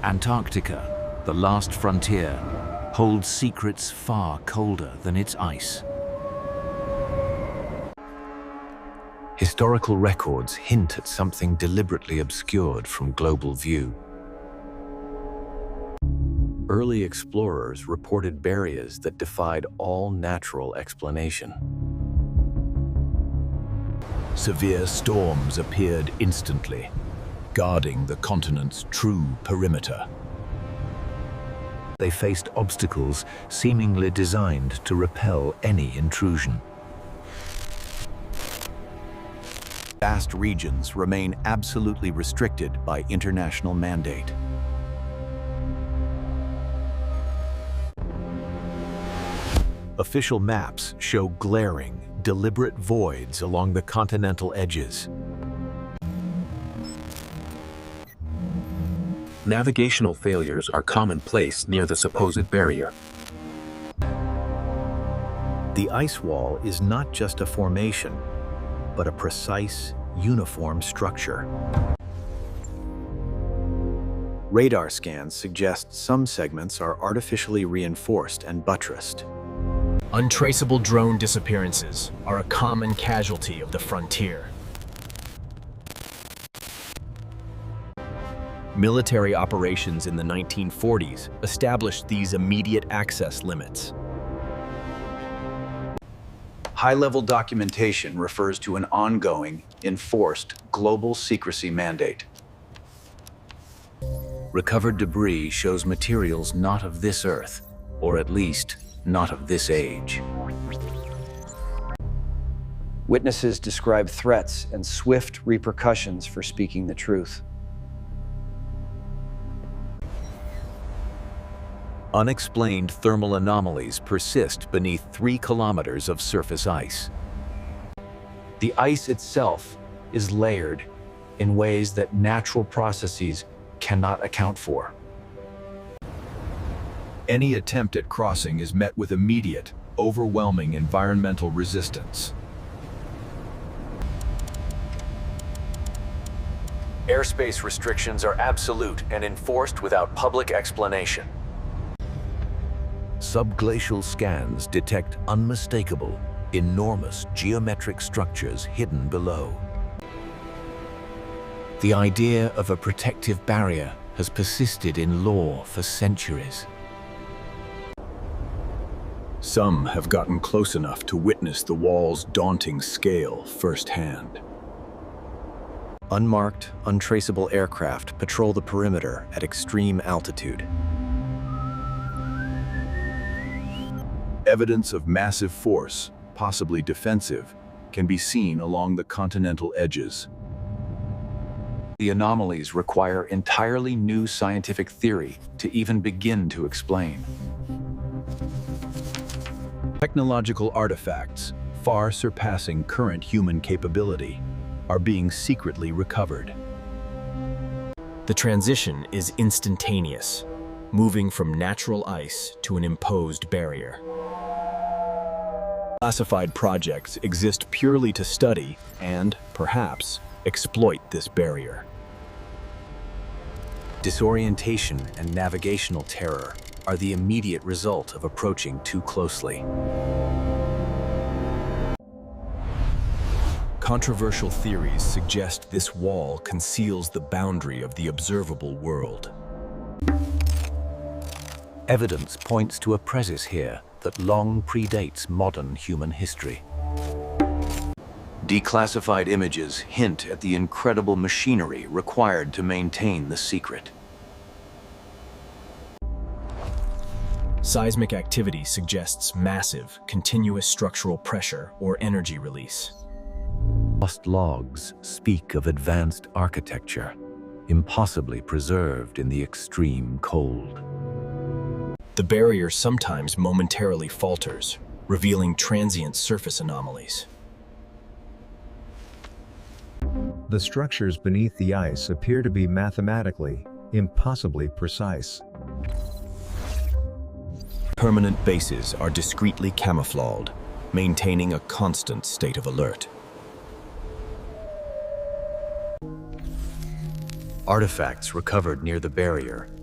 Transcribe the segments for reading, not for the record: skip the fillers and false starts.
Antarctica, the last frontier, holds secrets far colder than its ice. Historical records hint at something deliberately obscured from global view. Early explorers reported barriers that defied all natural explanation. Severe storms appeared instantly, guarding the continent's true perimeter. They faced obstacles seemingly designed to repel any intrusion. Vast regions remain absolutely restricted by international mandate. Official maps show glaring, deliberate voids along the continental edges. Navigational failures are commonplace near the supposed barrier. The ice wall is not just a formation, but a precise, uniform structure. Radar scans suggest some segments are artificially reinforced and buttressed. Untraceable drone disappearances are a common casualty of the frontier. Military operations in the 1940s established these immediate access limits. High-level documentation refers to an ongoing, enforced global secrecy mandate. Recovered debris shows materials not of this Earth, or at least not of this age. Witnesses describe threats and swift repercussions for speaking the truth. Unexplained thermal anomalies persist beneath 3 kilometers of surface ice. The ice itself is layered in ways that natural processes cannot account for. Any attempt at crossing is met with immediate, overwhelming environmental resistance. Airspace restrictions are absolute and enforced without public explanation. Subglacial scans detect unmistakable, enormous geometric structures hidden below. The idea of a protective barrier has persisted in lore for centuries. Some have gotten close enough to witness the wall's daunting scale firsthand. Unmarked, untraceable aircraft patrol the perimeter at extreme altitude. Evidence of massive force, possibly defensive, can be seen along the continental edges. The anomalies require entirely new scientific theory to even begin to explain. Technological artifacts, far surpassing current human capability, are being secretly recovered. The transition is instantaneous, moving from natural ice to an imposed barrier. Classified projects exist purely to study and, perhaps, exploit this barrier. Disorientation and navigational terror are the immediate result of approaching too closely. Controversial theories suggest this wall conceals the boundary of the observable world. Evidence points to a presence here that long predates modern human history. Declassified images hint at the incredible machinery required to maintain the secret. Seismic activity suggests massive, continuous structural pressure or energy release. Lost logs speak of advanced architecture, impossibly preserved in the extreme cold. The barrier sometimes momentarily falters, revealing transient surface anomalies. The structures beneath the ice appear to be mathematically, impossibly precise. Permanent bases are discreetly camouflaged, maintaining a constant state of alert. Artifacts recovered near the barrier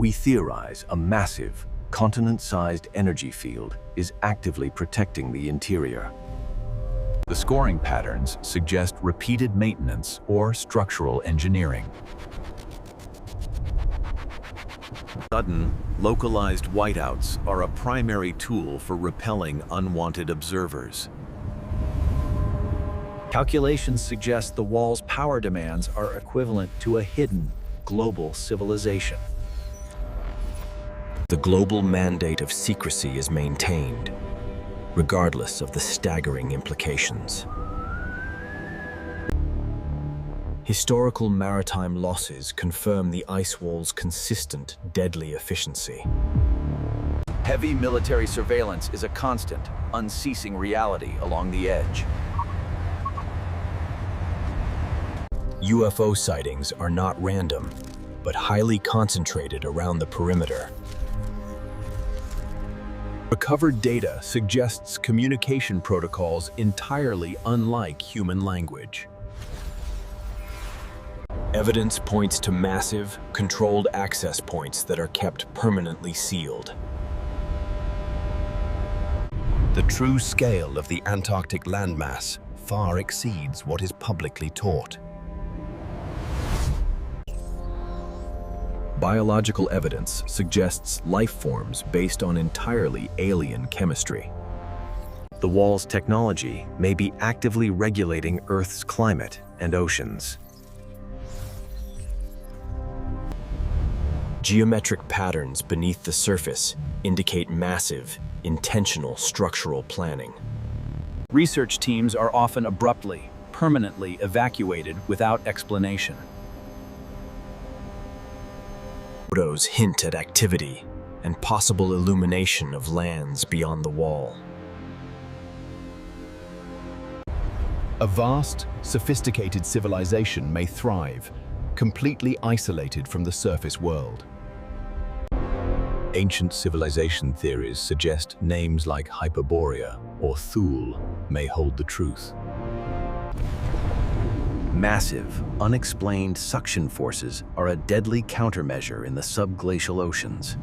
We theorize a massive, continent-sized energy field is actively protecting the interior. The scoring patterns suggest repeated maintenance or structural engineering. Sudden, localized whiteouts are a primary tool for repelling unwanted observers. Calculations suggest the wall's power demands are equivalent to a hidden global civilization. The global mandate of secrecy is maintained, regardless of the staggering implications. Historical maritime losses confirm the ice wall's consistent, deadly efficiency. Heavy military surveillance is a constant, unceasing reality along the edge. UFO sightings are not random, but highly concentrated around the perimeter. Recovered data suggests communication protocols entirely unlike human language. Evidence points to massive, controlled access points that are kept permanently sealed. The true scale of the Antarctic landmass far exceeds what is publicly taught. Biological evidence suggests life forms based on entirely alien chemistry. The wall's technology may be actively regulating Earth's climate and oceans. Geometric patterns beneath the surface indicate massive, intentional structural planning. Research teams are often abruptly, permanently evacuated without explanation. Photos hint at activity and possible illumination of lands beyond the wall. A vast, sophisticated civilization may thrive, completely isolated from the surface world. Ancient civilization theories suggest names like Hyperborea or Thule may hold the truth. Massive, unexplained suction forces are a deadly countermeasure in the subglacial oceans.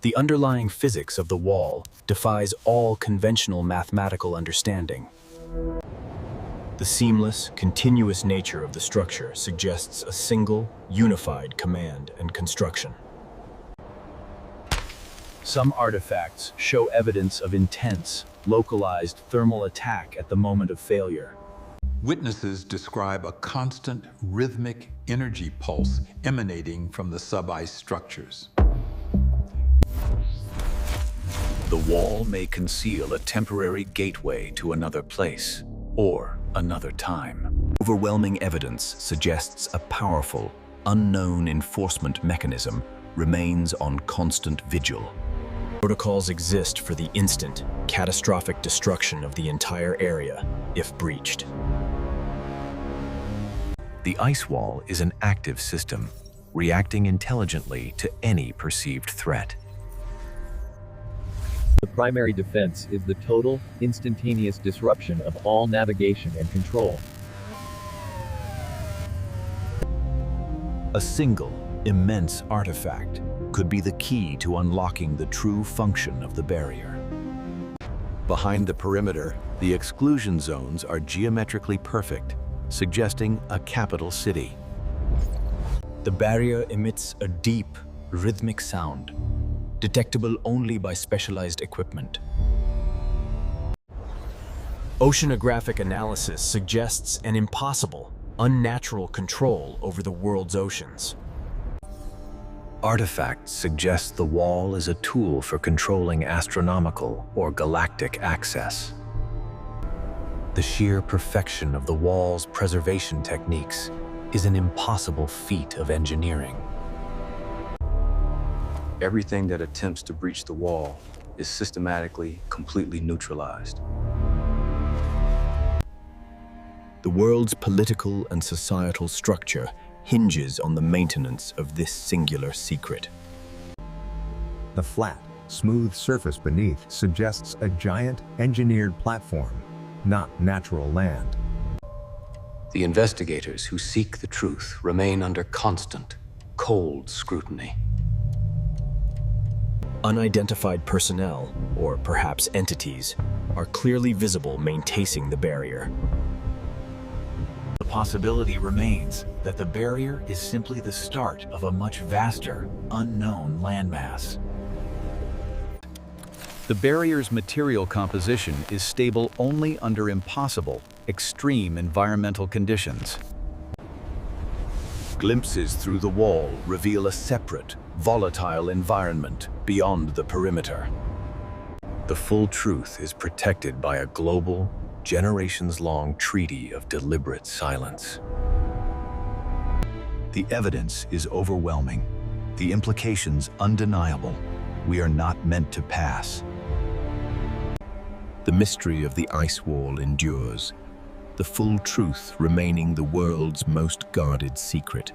The underlying physics of the wall defies all conventional mathematical understanding. The seamless, continuous nature of the structure suggests a single, unified command and construction. Some artifacts show evidence of intense, localized thermal attack at the moment of failure. Witnesses describe a constant, rhythmic energy pulse emanating from the sub-ice structures. The wall may conceal a temporary gateway to another place or another time. Overwhelming evidence suggests a powerful, unknown enforcement mechanism remains on constant vigil. Protocols exist for the instant, catastrophic destruction of the entire area if breached. The ice wall is an active system, reacting intelligently to any perceived threat. The primary defense is the total, instantaneous disruption of all navigation and control. A single, immense artifact could be the key to unlocking the true function of the barrier. Behind the perimeter, the exclusion zones are geometrically perfect, suggesting a capital city. The barrier emits a deep, rhythmic sound, detectable only by specialized equipment. Oceanographic analysis suggests an impossible, unnatural control over the world's oceans. Artifacts suggest the wall is a tool for controlling astronomical or galactic access. The sheer perfection of the wall's preservation techniques is an impossible feat of engineering. Everything that attempts to breach the wall is systematically, completely neutralized. The world's political and societal structure hinges on the maintenance of this singular secret. The flat, smooth surface beneath suggests a giant, engineered platform, not natural land. The investigators who seek the truth remain under constant, cold scrutiny. Unidentified personnel, or perhaps entities, are clearly visible maintaining the barrier. The possibility remains that the barrier is simply the start of a much vaster, unknown landmass. The barrier's material composition is stable only under impossible, extreme environmental conditions. Glimpses through the wall reveal a separate, volatile environment beyond the perimeter. The full truth is protected by a global, generations-long treaty of deliberate silence. The evidence is overwhelming, the implications undeniable. We are not meant to pass. The mystery of the ice wall endures, the full truth remaining the world's most guarded secret.